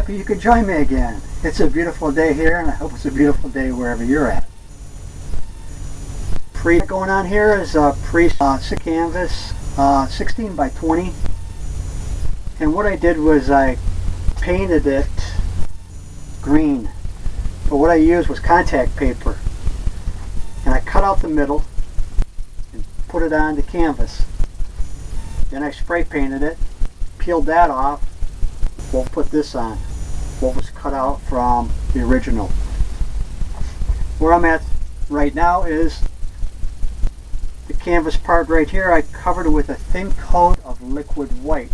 happy you could join me again. It's a beautiful day here, and I hope it's a beautiful day wherever you're at. Going on here is a canvas, 16 by 20. And what I did was I painted it green. But what I used was contact paper. And I cut out the middle and put it on the canvas. Then I spray painted it, peeled that off. We'll put this on, what was cut out from the original. Where I'm at right now is the canvas part right here. I covered it with a thin coat of liquid white.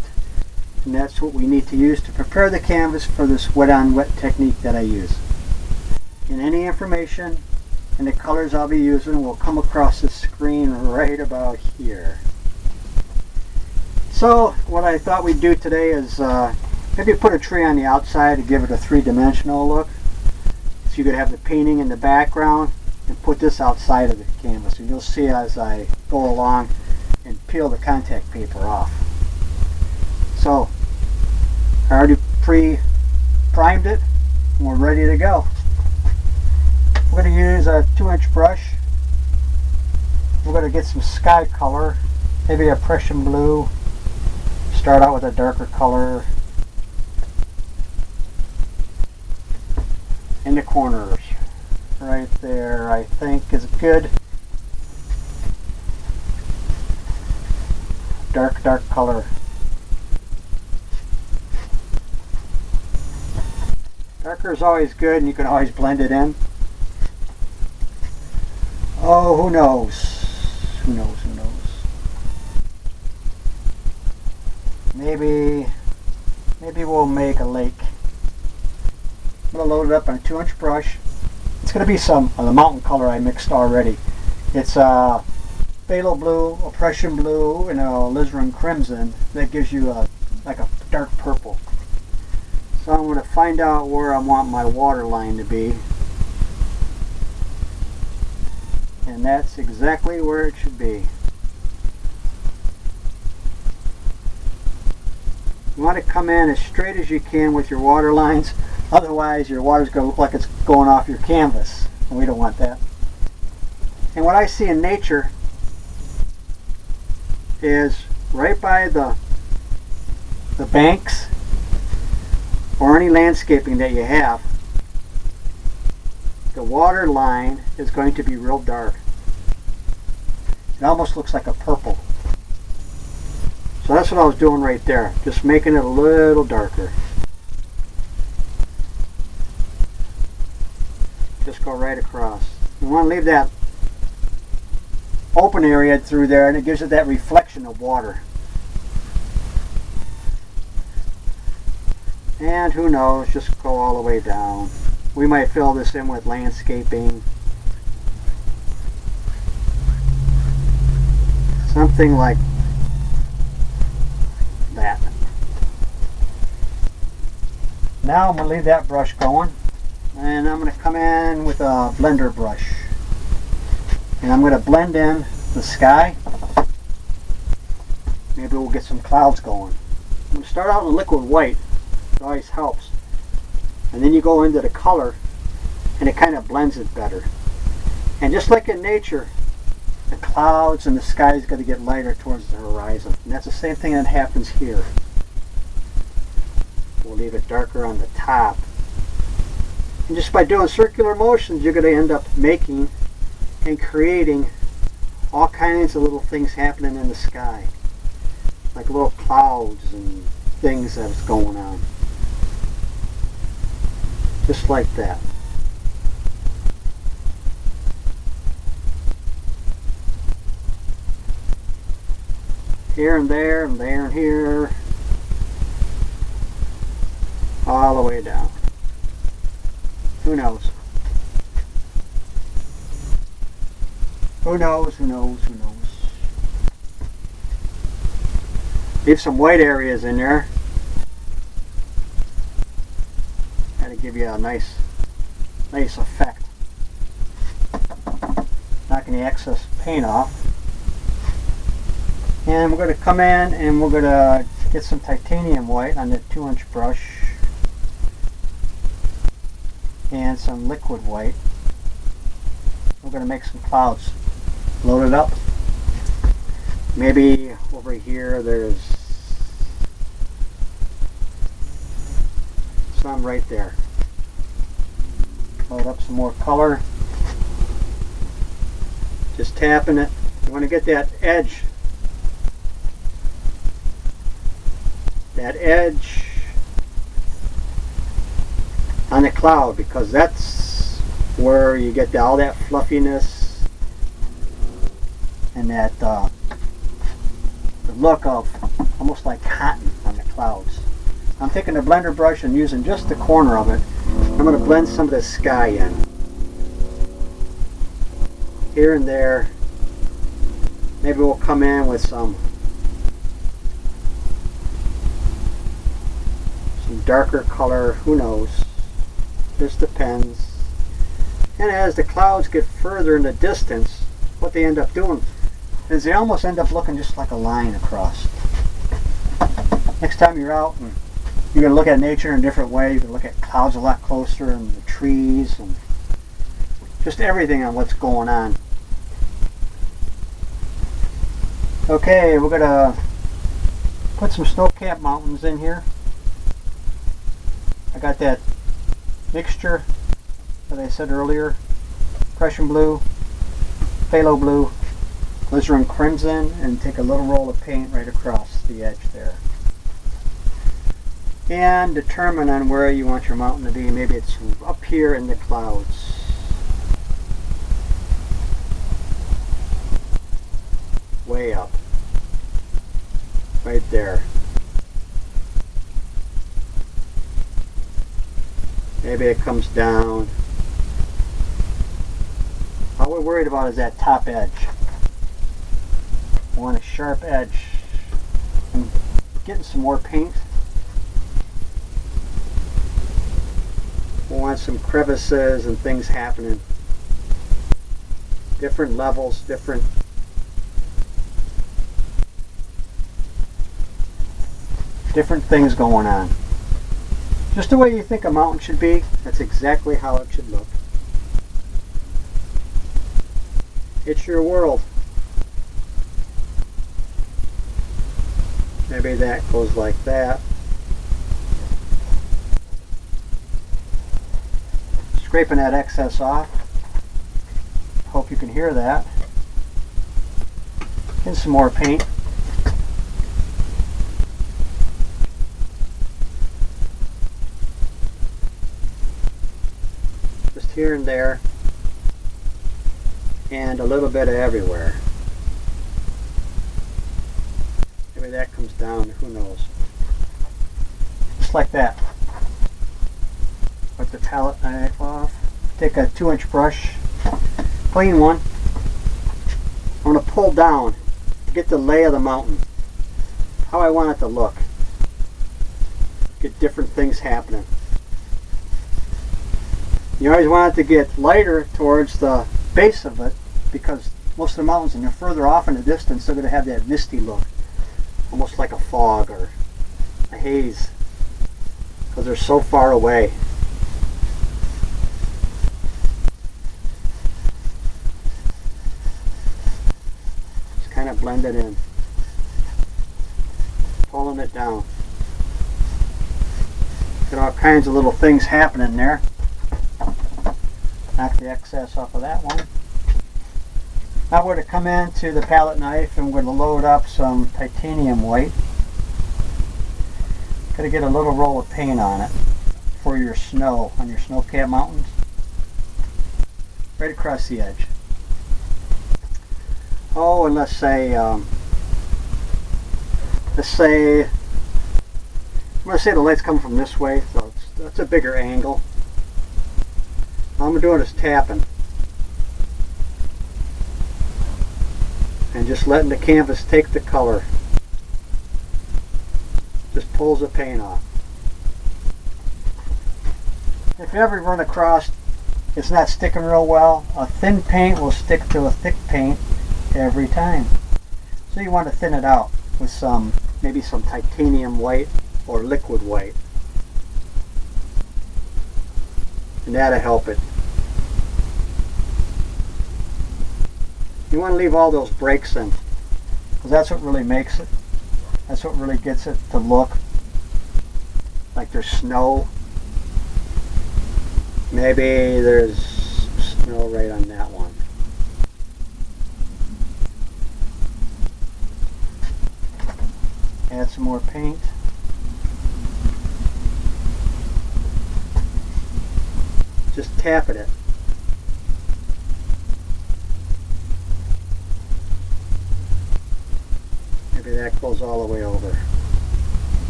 And that's what we need to use to prepare the canvas for this wet on wet technique that I use. And any information and the colors I'll be using will come across the screen right about here. So what I thought we'd do today is maybe put a tree on the outside to give it a three-dimensional look. So you could have the painting in the background and put this outside of the canvas. And you'll see as I go along and peel the contact paper off. So I already pre-primed it and we're ready to go. We're going to use a 2-inch brush. We're going to get some sky color, maybe a Prussian blue. Start out with a darker color in the corners. Right there, I think, is good. Dark color. Darker is always good, and you can always blend it in. Oh, who knows? Who knows? Who knows? Maybe we'll make a lake. I'm going to load it up on a 2-inch brush. It's going to be some of the mountain color I mixed already. It's a phthalo blue, a Prussian blue, and a alizarin crimson. That gives you like a dark purple. So I'm going to find out where I want my water line to be. And that's exactly where it should be. You want to come in as straight as you can with your water lines. Otherwise your water's going to look like it's going off your canvas. And we don't want that. And what I see in nature is right by the banks or any landscaping that you have, the water line is going to be real dark. It almost looks like a purple. So that's what I was doing right there, just making it a little darker. Just go right across. You want to leave that open area through there, and it gives it that reflection of water. And who knows, just go all the way down. We might fill this in with landscaping. Something like that. Now I'm going to leave that brush going. And I'm going to come in with a blender brush. And I'm going to blend in the sky. Maybe we'll get some clouds going. I'm going to start out with liquid white. It always helps. And then you go into the color and it kind of blends it better. And just like in nature, the clouds and the sky is going to get lighter towards the horizon. And that's the same thing that happens here. We'll leave it darker on the top. And just by doing circular motions, you're going to end up making and creating all kinds of little things happening in the sky. Like little clouds and things that's going on. Just like that. Here and there and there and here. All the way down. Who knows? Who knows? Who knows? Who knows? Leave some white areas in there. That'll give you a nice effect. Knocking the excess paint off. And we're going to come in and we're going to get some titanium white on the 2-inch brush. and some liquid white. We're going to make some clouds. Load it up. Maybe over here there's some right there. Load up some more color. Just tapping it. You want to get that edge. That edge on the cloud, because that's where you get all that fluffiness and that the look of almost like cotton on the clouds. I'm taking a blender brush and using just the corner of it. I'm going to blend some of the sky in. Here and there. Maybe we'll come in with some darker color, who knows. Just depends. And as the clouds get further in the distance, what they end up doing is they almost end up looking just like a line across. Next time you're out and you're going to look at nature in a different way, you're going to look at clouds a lot closer and the trees and just everything on what's going on. Okay, we're going to put some snow-capped mountains in here. I got that mixture that I said earlier, Prussian blue, phthalo blue, alizarin crimson, and take a little roll of paint right across the edge there. And determine on where you want your mountain to be. Maybe it's up here in the clouds. Way up. Right there. Maybe it comes down. All we're worried about is that top edge. We want a sharp edge. I'm getting some more paint. We want some crevices and things happening. Different levels, different things going on. Just the way you think a mountain should be, that's exactly how it should look. It's your world. Maybe that goes like that. Scraping that excess off. Hope you can hear that. And some more paint. Just here and there. And a little bit of everywhere. Maybe that comes down, who knows. Just like that. Put the palette knife off. Take a 2-inch brush, clean one. I'm going to pull down to get the lay of the mountain. How I want it to look. Get different things happening. You always want it to get lighter towards the base of it, because most of the mountains, when they're further off in the distance, they're going to have that misty look. Almost like a fog or a haze, because they're so far away. Just kind of blend it in. Pulling it down. Got all kinds of little things happening there. Knock the excess off of that one. Now we're going to come into the palette knife and we're going to load up some titanium white. Got to get a little roll of paint on it for your snow, on your snow-capped mountains. Right across the edge. Oh, and let's say, I'm going to say the light's coming from this way, so that's a bigger angle. All I'm doing is tapping. And just letting the canvas take the color. Just pulls the paint off. If you ever run across it's not sticking real well, a thin paint will stick to a thick paint every time. So you want to thin it out with maybe some titanium white or liquid white. and that'll help it. You want to leave all those breaks in, because that's what really makes it. That's what really gets it to look like there's snow. Maybe there's snow right on that one. Add some more paint. Just tapping it. Maybe that goes all the way over.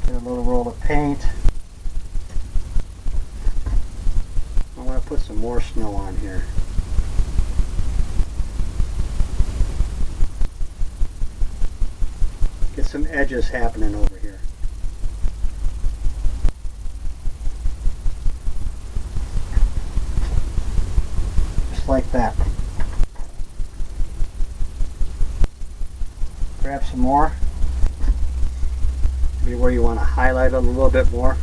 Get a little roll of paint. I want to put some more snow on here. Get some edges happening over here. Just like that. Grab some more. Maybe where you want to highlight it a little bit more.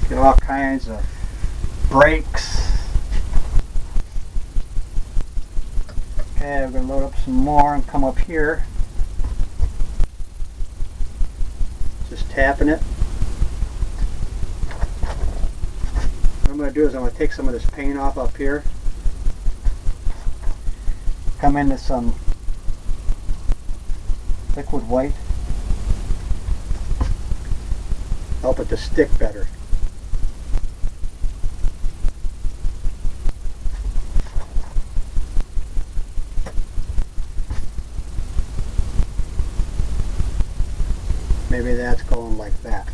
Get all kinds of breaks. Okay, we're going to load up some more and come up here. Just tapping it. What I'm going to do is I'm going to take some of this paint off up here. Come into some liquid white. Help it to stick better. Maybe that's going like that.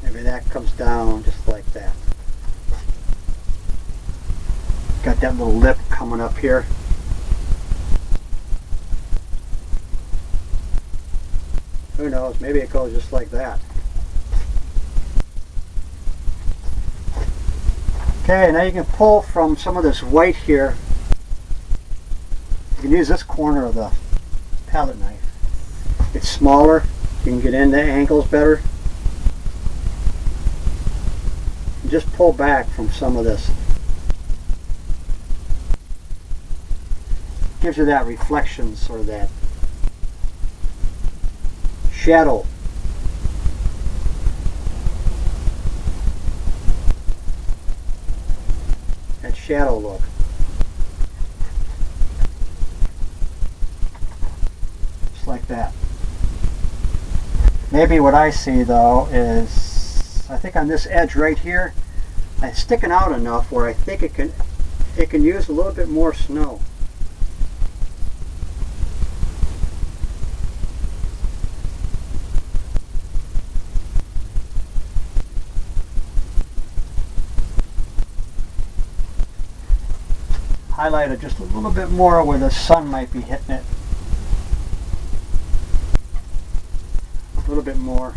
Maybe that comes down just like that. Got that little lip coming up here. Who knows, maybe it goes just like that. Okay, now you can pull from some of this white here. You can use this corner of the palette knife. It's smaller, you can get into angles better. And just pull back from some of this. Gives you that reflections or that shadow. That shadow look. Just like that. Maybe what I see though is, I think on this edge right here, it's sticking out enough where I think it can use a little bit more snow. Highlight it just a little bit more where the sun might be hitting it. A little bit more.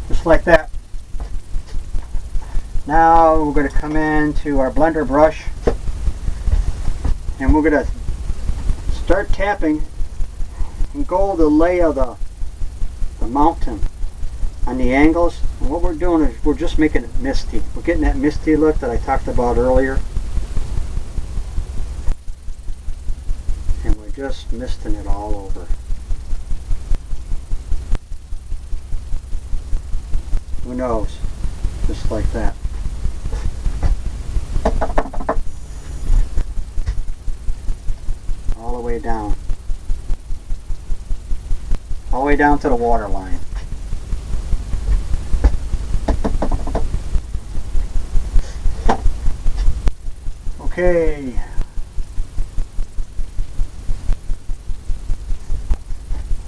Just like that. Now we're going to come into our blender brush and we're going to start tapping and go the lay of the mountain on the angles. And what we're doing is we're just making it misty. We're getting that misty look that I talked about earlier. And we're just misting it all over. Who knows? Just like that. All the way down. All the way down to the water line. Okay.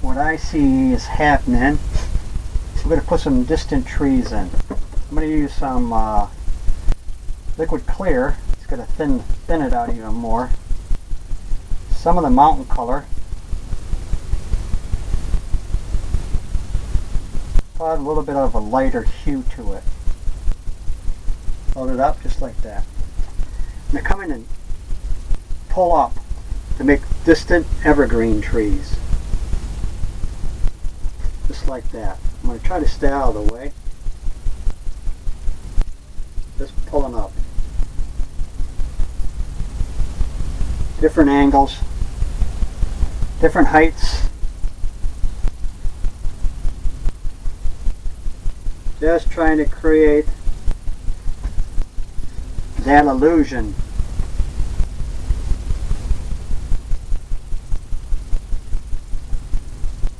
What I see is happening. We're going to put some distant trees in. I'm going to use some liquid clear. It's going to thin it out even more. Some of the mountain color. Add a little bit of a lighter hue to it. Load it up just like that. I'm going to come in and pull up to make distant evergreen trees. Just like that. I'm going to try to stay out of the way. Just pulling up. Different angles. Different heights. Just trying to create that illusion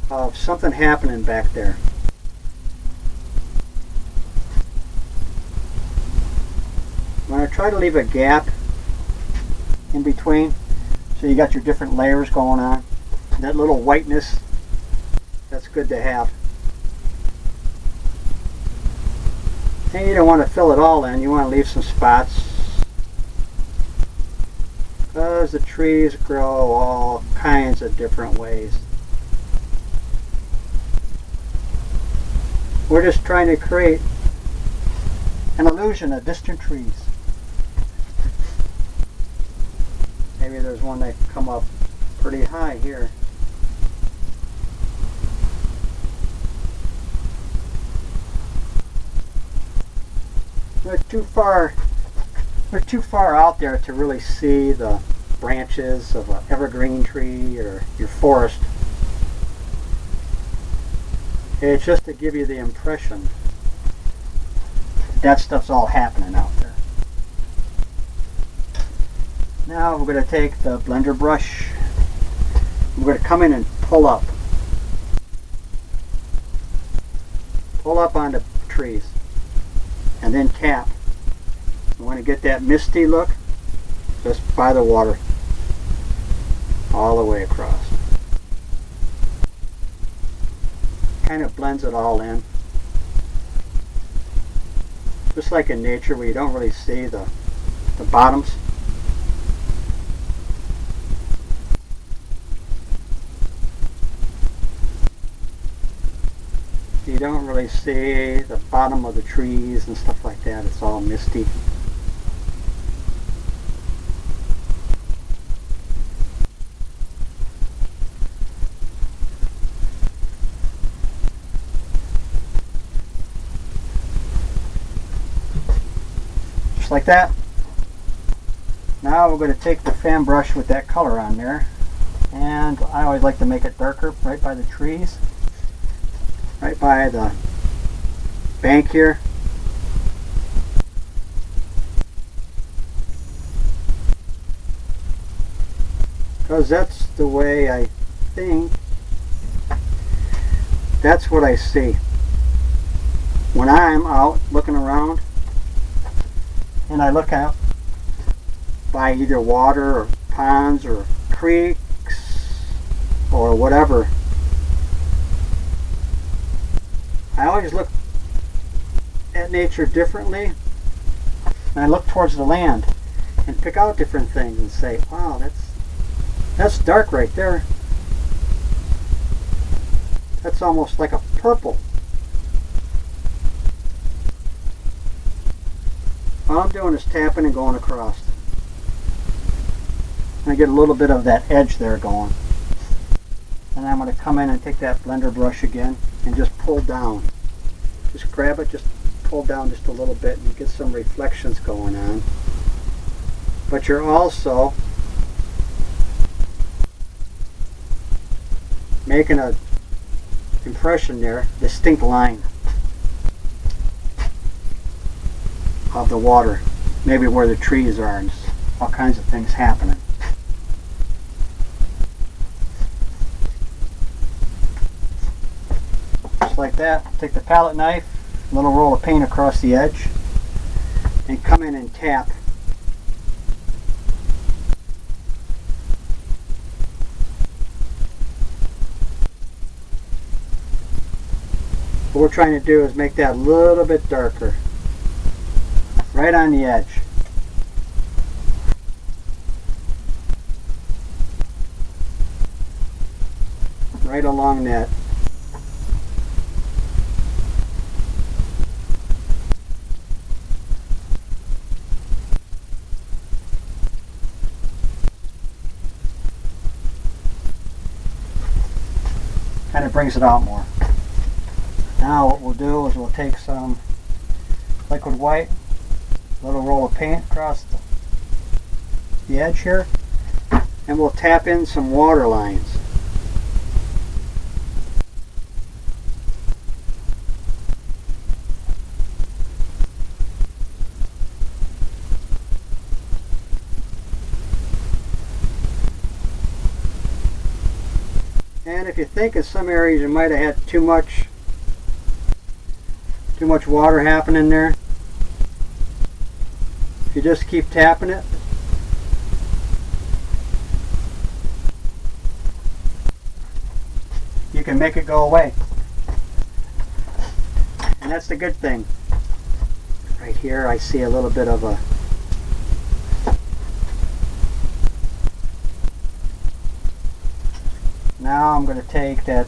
of something happening back there. I'm going to try to leave a gap in between so you got your different layers going on. That little whiteness, that's good to have. And you don't want to fill it all in, you want to leave some spots because the trees grow all kinds of different ways. We're just trying to create an illusion of distant trees. Maybe there's one that come up pretty high here. We're too far out there to really see the branches of an evergreen tree or your forest. It's just to give you the impression that stuff's all happening out there. Now we're going to take the blender brush. We're going to come in and pull up. Pull up on the trees. And then tap. You want to get that misty look? Just by the water. All the way across. Kind of blends it all in. Just like in nature where you don't really see the bottoms. You don't really see the bottom of the trees and stuff like that. It's all misty. Just like that. Now we're going to take the fan brush with that color on there, and I always like to make it darker right by the trees. Right by the bank here. Because that's the way I think, that's what I see. When I'm out looking around and I look out by either water or ponds or creeks or whatever, I always look at nature differently, and I look towards the land and pick out different things and say, wow, that's dark right there. That's almost like a purple. All I'm doing is tapping and going across. I get a little bit of that edge there going. And I'm going to come in and take that blender brush again and just pull down. Just grab it, just pull down just a little bit, and you get some reflections going on. But you're also making an impression there, distinct line of the water, maybe where the trees are, and all kinds of things happening. Just like that. Take the palette knife, a little roll of paint across the edge, and come in and tap we're trying to do is make that a little bit darker. Right on the edge. Right along that. Kind of brings it out more. Now what we'll do is we'll take some liquid white, a little roll of paint across the edge here, and we'll tap in some water lines. And if you think in some areas you might have had too much water happening there, if you just keep tapping it, you can make it go away. And that's the good thing. Right here I see a little bit of a Now I'm going to take that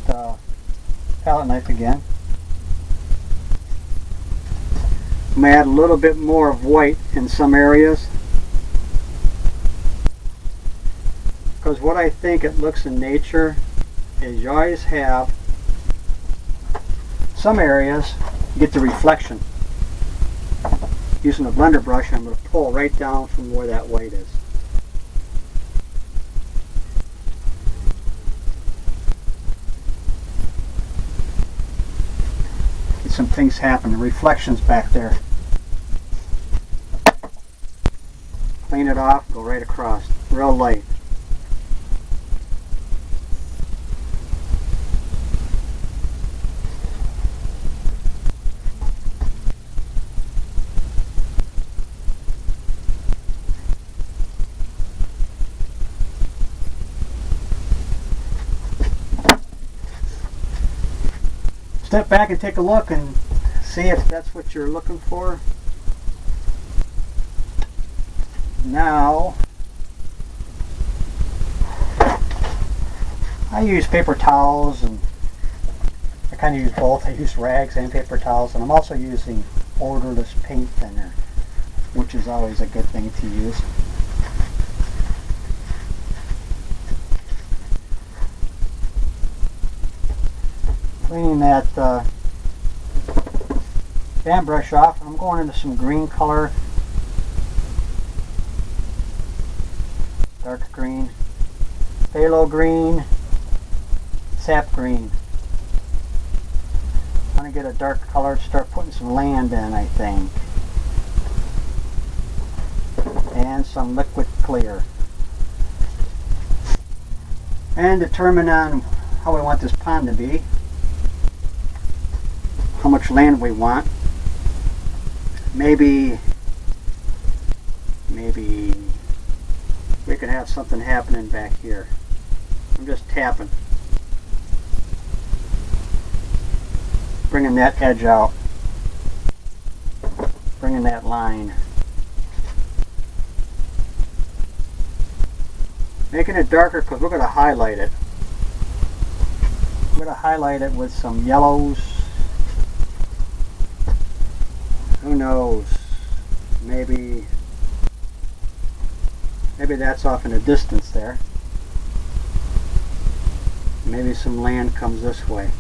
palette knife again. I'm going to add a little bit more of white in some areas, because what I think it looks in nature is you always have some areas you get the reflection. Using a blender brush, I'm going to pull right down from where that white is. Some things happen, the reflections back there. Clean it off, go right across, real light. Step back and take a look and see if that's what you're looking for. Now, I use paper towels, and I kind of use both. I use rags and paper towels, and I'm also using odorless paint thinner, which is always a good thing to use. Cleaning that fan brush off, I'm going into some green color, dark green, phthalo green, sap green. I want to get a dark color to start putting some land in, I think, and some liquid clear, and determine on how we want this pond to be, how much land we want. Maybe we could have something happening back here. I'm just tapping, bringing that edge out, bringing that line, making it darker because we're going to highlight it. We're going to highlight it with some yellows. Who knows? Maybe that's off in the distance there. Maybe some land comes this way.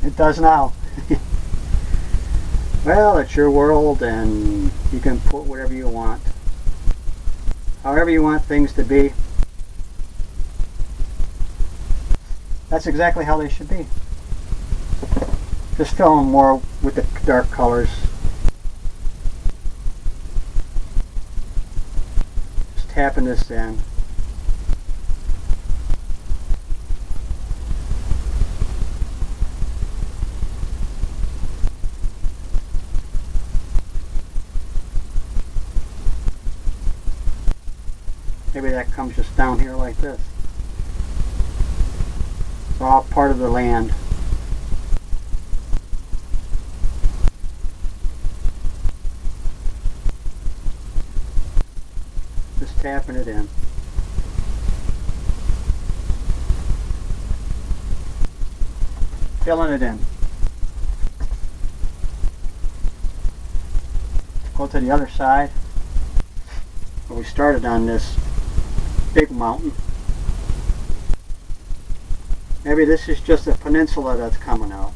It does now. Well, it's your world, and you can put whatever you want. However you want things to be. That's exactly how they should be. Just fill in more with the dark colors. Just tapping this in. Maybe that comes just down here like this. It's all part of the land. Just tapping it in. Filling it in. Go to the other side where we started on this big mountain. Maybe this is just a peninsula that's coming out.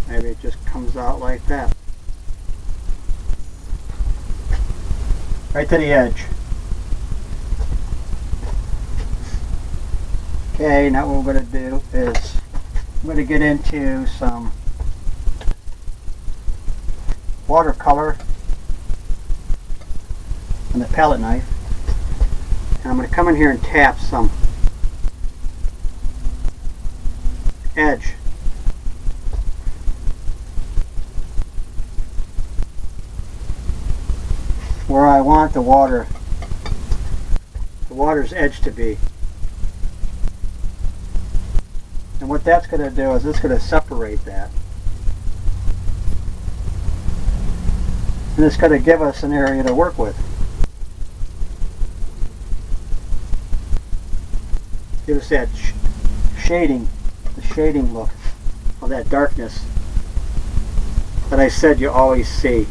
Maybe it just comes out like that. Right to the edge. Okay, now what we're going to do is I'm going to get into some watercolor on the palette knife, and I'm going to come in here and tap some edge. Where I want the water's edge to be. And what that's going to do is it's going to separate that. And it's going to give us an area to work with. Give us that shading, the shading look of that darkness that I said you always see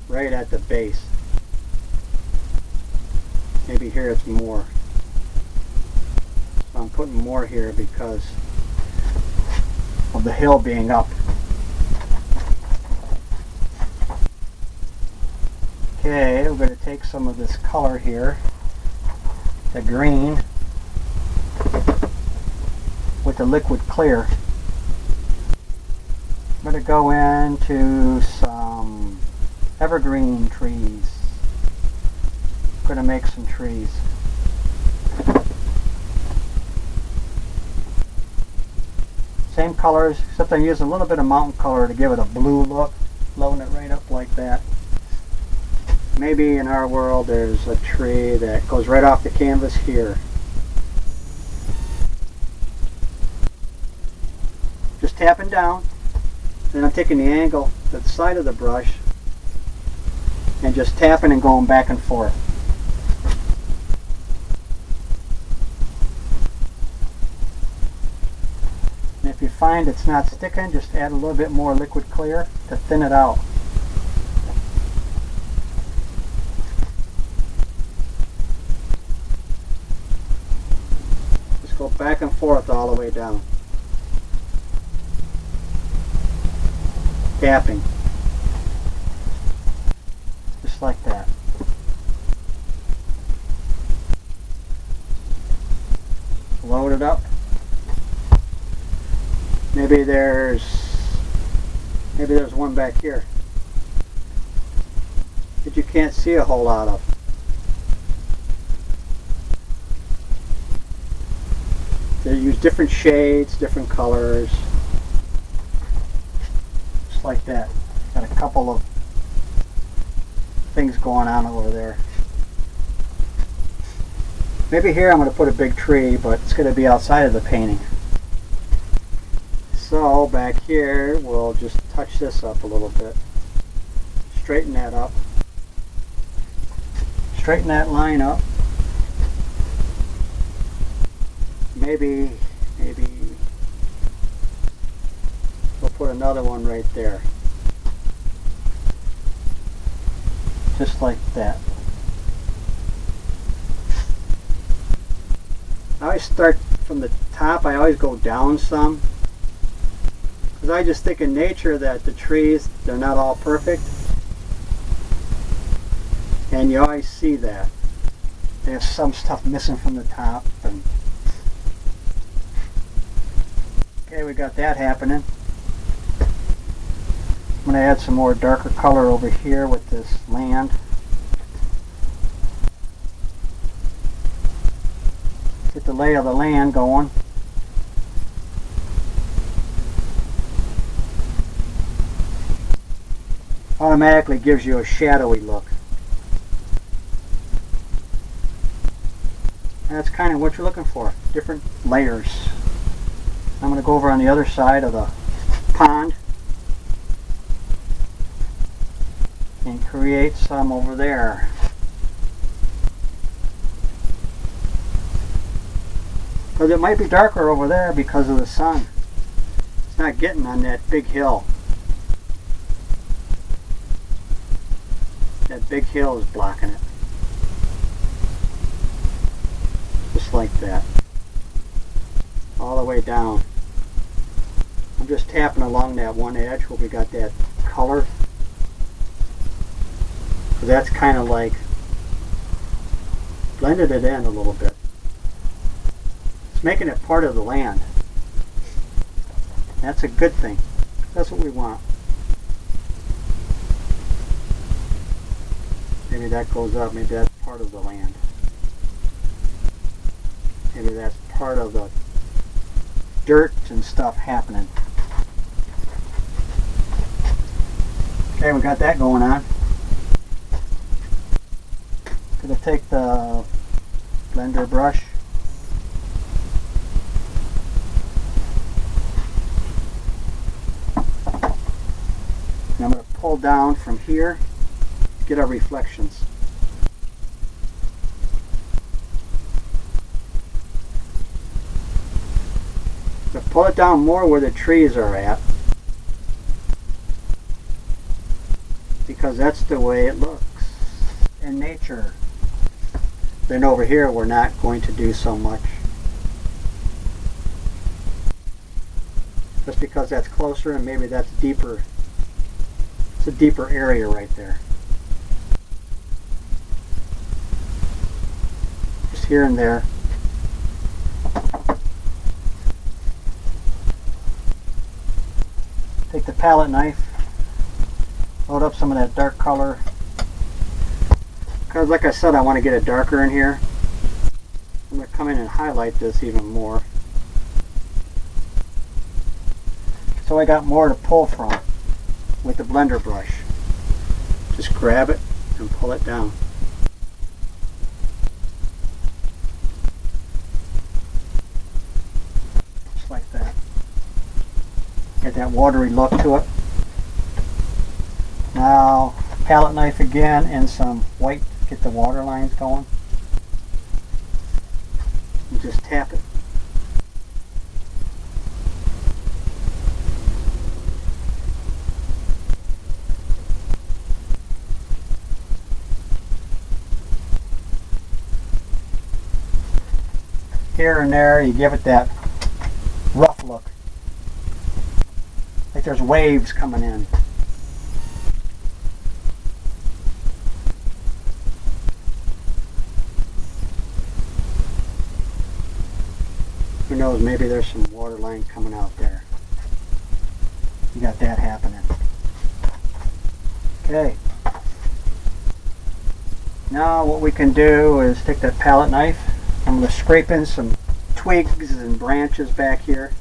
right at the base. Maybe here it's more. So I'm putting more here because of the hill being up. Okay, we're going to take some of this color here, the green, with the liquid clear. I'm going to go into some evergreen trees. I'm going to make some trees. Same colors, except I'm using a little bit of mountain color to give it a blue look, loading it right up like that. Maybe in our world there's a tree that goes right off the canvas here. Just tapping down, then I'm taking the angle to the side of the brush and just tapping and going back and forth. And if you find it's not sticking, just add a little bit more liquid clear to thin it out. Just go back and forth all the way down. Tapping. Just like that. Load it up. Maybe there's one back here that you can't see a whole lot of. They use different shades, different colors. Just like that. Got a couple of things going on over there. Maybe here I'm going to put a big tree, but it's going to be outside of the painting. So back here we'll just touch this up a little bit. Straighten that up. Straighten that line up. Maybe we'll put another one right there. Just like that. I always start from the top. I always go down some. Because I just think in nature that the trees, they're not all perfect. And you always see that. There's some stuff missing from the top. And okay, we got that happening. I'm going to add some more darker color over here with this land. Get the lay of the land going. automatically gives you a shadowy look. That's kind of what you're looking for, different layers. I'm going to go over on the other side of the pond and create some over there. Because it might be darker over there because of the sun. It's not getting on that big hill. That big hill is blocking it. Just like that. All the way down. I'm just tapping along that one edge where we got that color. So that's kind of like blended it in a little bit. It's making it part of the land. That's a good thing. That's what we want. Maybe that goes up. Maybe that's part of the land. Maybe that's part of the dirt and stuff happening. Okay, we got that going on. Gonna take the blender brush. And I'm going to pull down from here to get our reflections. So pull it down more where the trees are at, because that's the way it looks in nature. Then over here we're not going to do so much, just because that's closer and maybe that's deeper. It's a deeper area right there. Just here and there. Take the palette knife, load up some of that dark color. Because like I said, I want to get it darker in here. I'm going to come in and highlight this even more. So I got more to pull from with the blender brush. Just grab it and pull it down. Just like that. Get that watery look to it. Now, palette knife again and some white. Get the water lines going. And just tap it. Here and there, you give it that rough look. Like there's waves coming in. Who knows, maybe there's some water line coming out there. You got that happening. Okay. Now what we can do is take that palette knife. I'm going to scrape in some twigs and branches back here.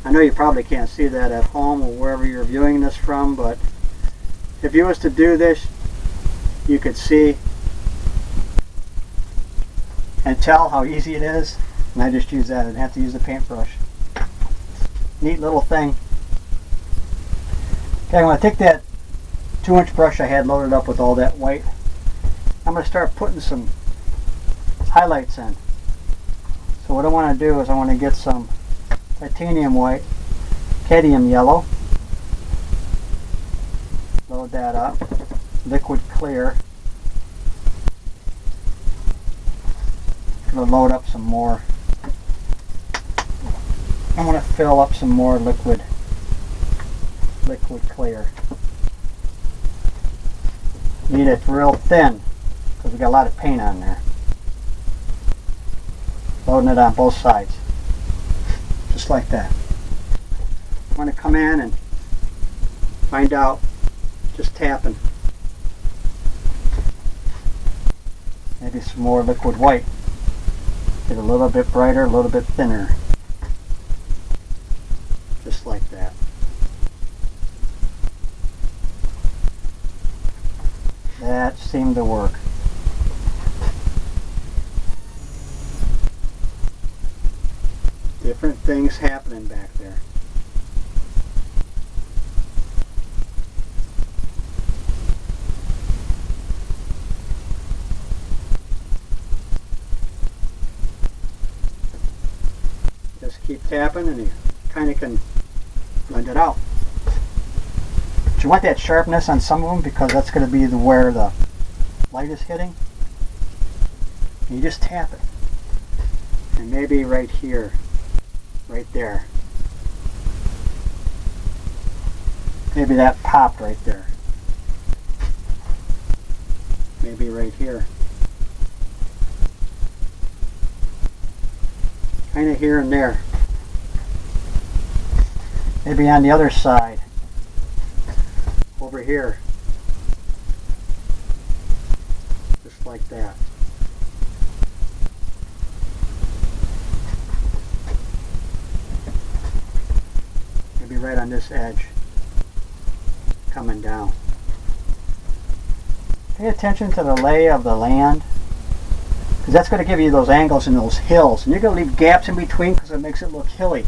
I know you probably can't see that at home or wherever you're viewing this from, but if you was to do this, you could see and tell how easy it is. And I just use that. I didn't have to use the paintbrush. Neat little thing. Okay, I'm going to take that 2-inch brush I had loaded up with all that white. I'm going to start putting some highlights in. So what I want to do is I want to get some titanium white, cadmium yellow. Load that up. Liquid clear. I'm going to load up some more. I'm going to fill up some more liquid clear. Need it real thin because we got a lot of paint on there. Loading it on both sides. Just like that. I'm going to come in and find out, just tapping. Maybe some more liquid white. Get a little bit brighter, a little bit thinner. Just like that. seem to work. Different things happening back there. Just keep tapping and you kind of can blend it out. But you want that sharpness on some of them because that's going to be where the light is hitting. And you just tap it. And maybe right here, right there. Maybe that popped right there. Maybe right here. Kind of here and there. Maybe on the other side. Over here. Just like that. Maybe right on this edge. Coming down. Pay attention to the lay of the land, because that's going to give you those angles and those hills, and you're going to leave gaps in between because it makes it look hilly.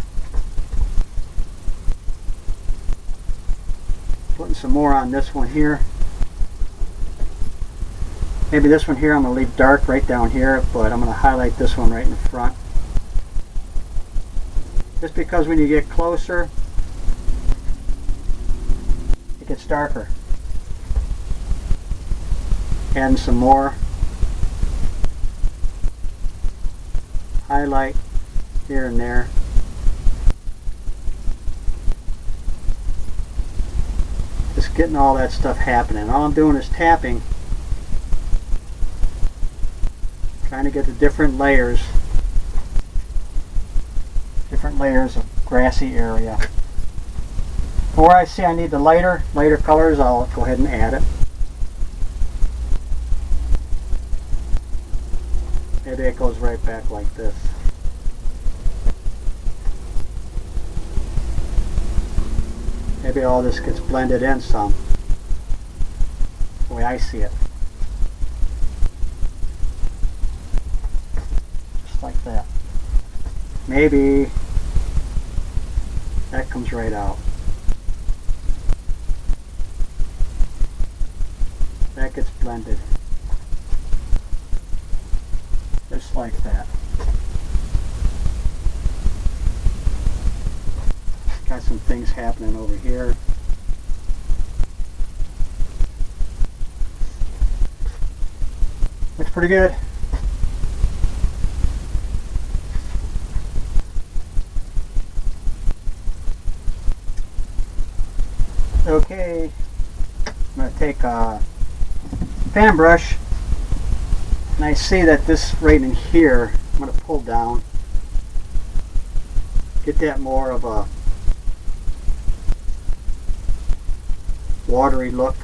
Putting some more on this one here. Maybe this one here I'm going to leave dark right down here, but I'm going to highlight this one right in the front. Just because when you get closer, it gets darker. Adding some more. Highlight here and there. Just getting all that stuff happening. All I'm doing is tapping, trying to get the different layers of grassy area. Where I see I need the lighter colors, I'll go ahead and add it. Maybe it goes right back like this. Maybe all this gets blended in some, the way I see it. Just like that. Maybe that comes right out. That gets blended. Just like that. Got some things happening over here. Looks pretty good. Okay, I'm going to take a fan brush, and I see that this right in here, I'm going to pull down, get that more of a watery look.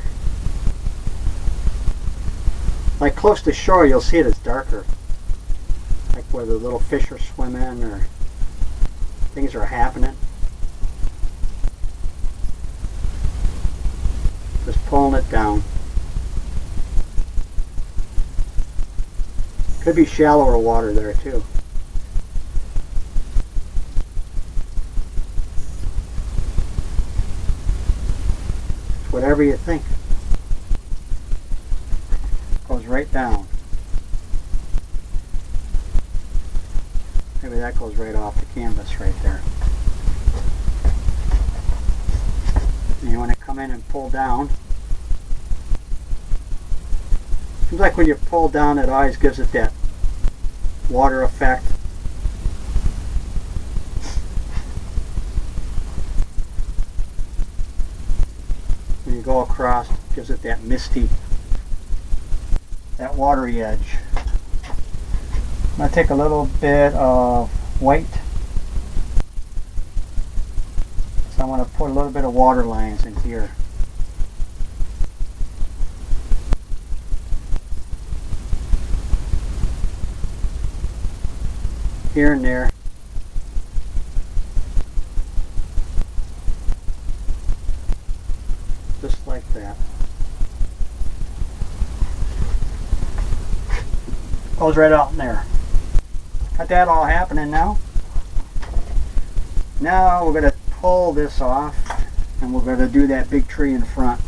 Like close to shore, you'll see it as darker, like where the little fish are swimming or things are happening. Just pulling it down. Could be shallower water there too. It's whatever you think. Goes right down. Maybe that goes right off the canvas right there. And you want to come in and pull down. Seems like when you pull down, it always gives it that water effect. When you go across, it gives it that misty, that watery edge. I'm going to take a little bit of white. So I'm going to put a little bit of water lines in here. Here and there. Just like that. Goes right out in there. Got that all happening now. Now we're going to pull this off and we're going to do that big tree in front.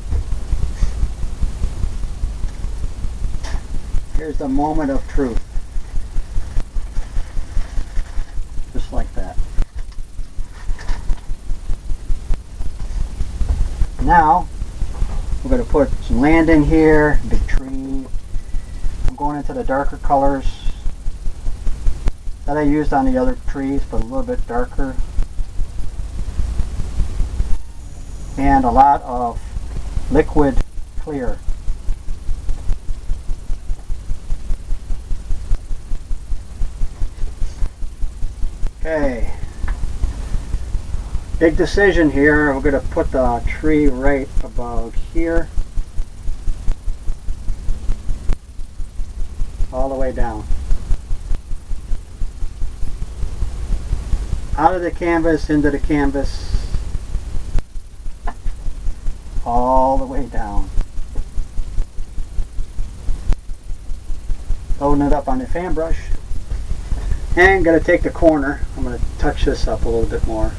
Here's the moment of truth. Just like that. Now we're going to put some land in here, big tree. I'm going into the darker colors that I used on the other trees, but a little bit darker. And a lot of liquid clear. Okay. Big decision here. We're going to put the tree right about here. All the way down. Out of the canvas, into the canvas. All the way down. Loading it up on the fan brush. And going to take the corner. I'm going to touch this up a little bit more.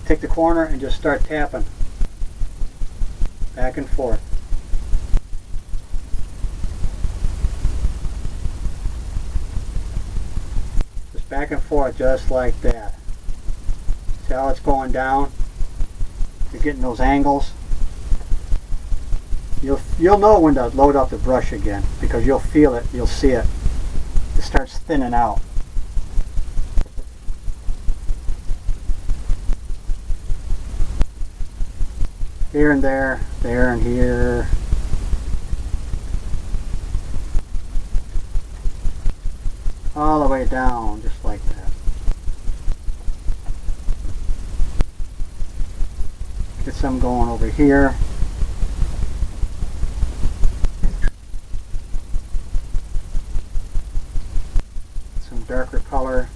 Take the corner and just start tapping. Back and forth. Just back and forth, just like that. See how it's going down? You're getting those angles. You'll know when to load up the brush again because you'll feel it, you'll see it. It starts thinning out. Here and there and here. All the way down, just like that. Get some going over here. Some darker color.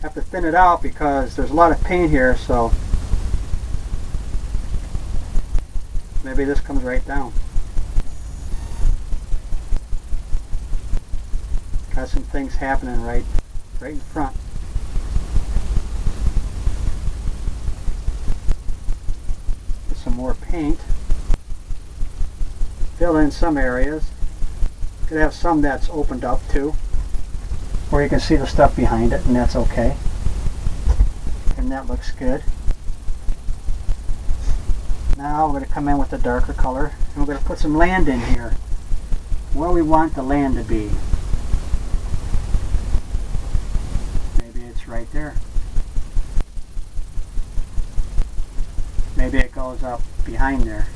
Have to thin it out because there's a lot of paint here, so maybe this comes right down. Got some things happening right in front. Get some more paint. Fill in some areas. Could have some that's opened up too, where you can see the stuff behind it, and that's okay. And that looks good. Now we're going to come in with the darker color, and we're going to put some land in here where we want the land to be. Maybe it's right there. Maybe it goes up behind there.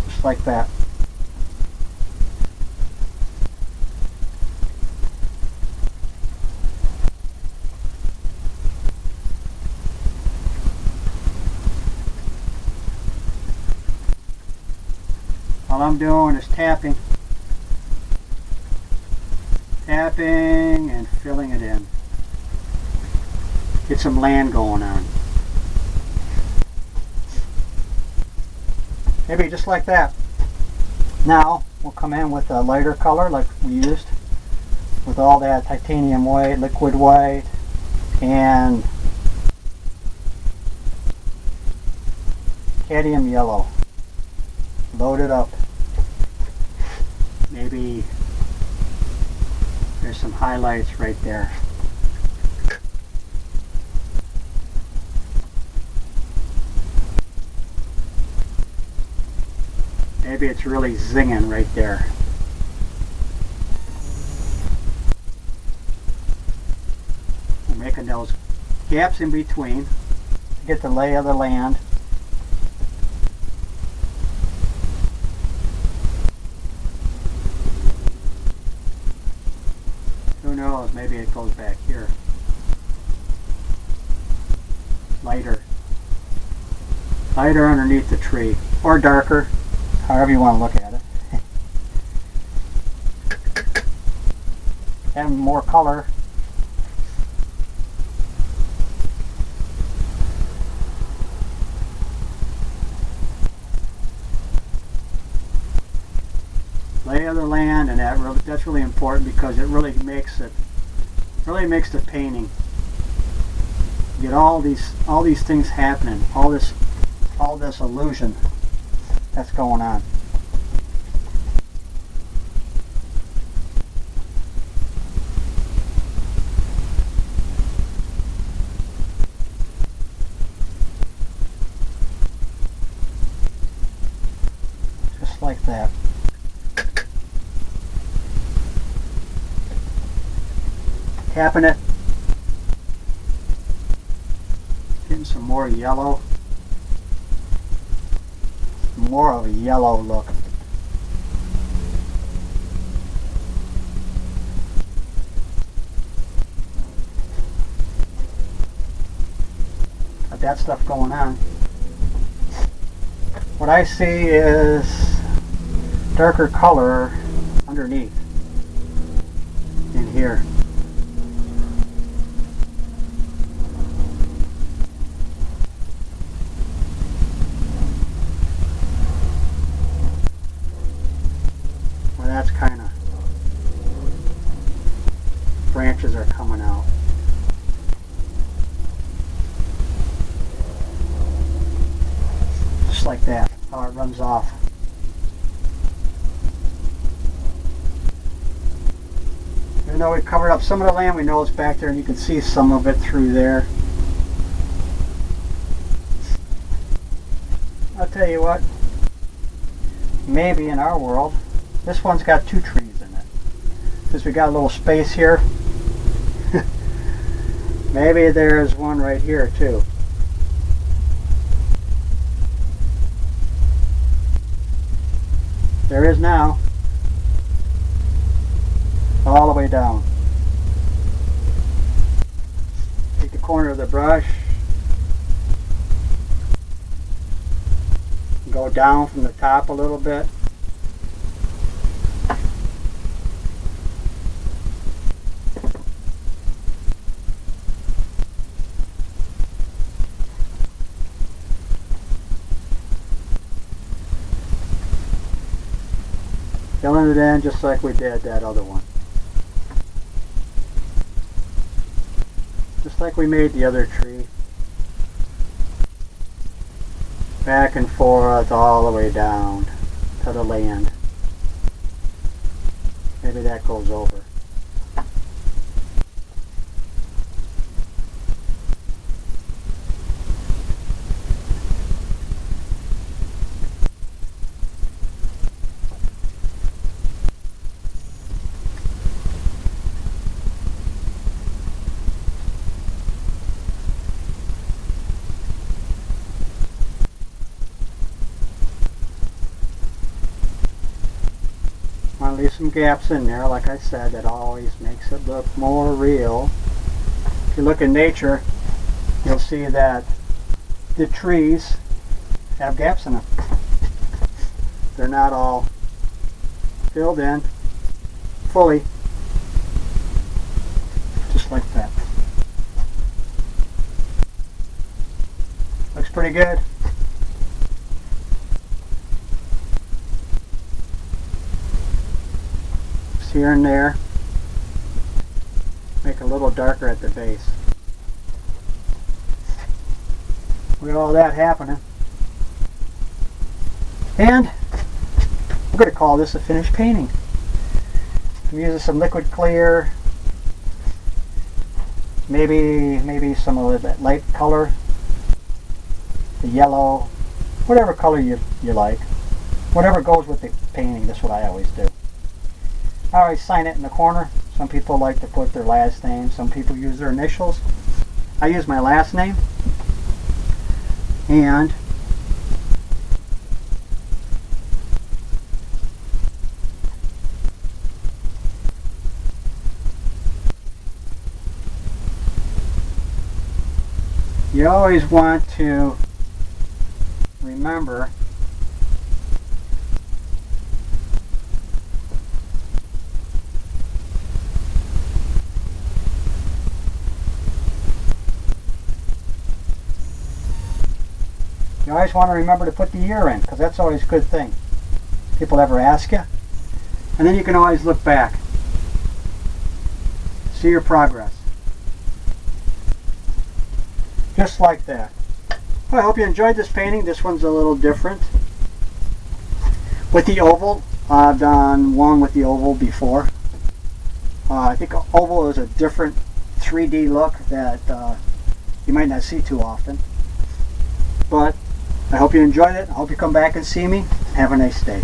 Just like that. All I'm doing is tapping and filling it in. Get some land going on. Maybe just like that. Now we'll come in with a lighter color like we used with all that titanium white, liquid white, and cadmium yellow. Load it up. Maybe there's some highlights right there. Maybe it's really zinging right there. We're making those gaps in between to get the lay of the land. Who knows, maybe it goes back here. Lighter. Lighter underneath the tree. Or darker. However you want to look at it. And more color. lay of the land, and that's really important because it really makes the painting. You get all these things happening, all this illusion that's going on. Just like that. Tapping it, getting some more yellow, more of a yellow look. Got that stuff going on. What I see is darker color underneath in here. That's kind of, branches are coming out. Just like that, how it runs off. Even though we covered up some of the land, we know it's back there and you can see some of it through there. I'll tell you what, maybe in our world, this one's got 2 trees in it. Since we got a little space here, maybe there's one right here too. There is now. All the way down. Take the corner of the brush, go down from the top a little bit. Filling it in just like we did that other one. Just like we made the other tree. Back and forth all the way down to the land. Maybe that goes over. Want to leave some gaps in there, like I said, that always makes it look more real. If you look in nature, you'll see that the trees have gaps in them. They're not all filled in fully, just like that. Looks pretty good. Here and there, make it a little darker at the base. With all that happening, and I'm going to call this a finished painting. I'm using some liquid clear, maybe some of that light color, the yellow, whatever color you like, whatever goes with the painting. That's what I always do. I always sign it in the corner. Some people like to put their last name. Some people use their initials. I use my last name. And you always want to remember to put the year in, because that's always a good thing. People ever ask you, And then you can always look back. See your progress. Just like that. Well, I hope you enjoyed this painting. This one's a little different. With the oval, I've done one with the oval before. I think oval is a different 3D look that you might not see too often. But I hope you enjoyed it. I hope you come back and see me. Have a nice day.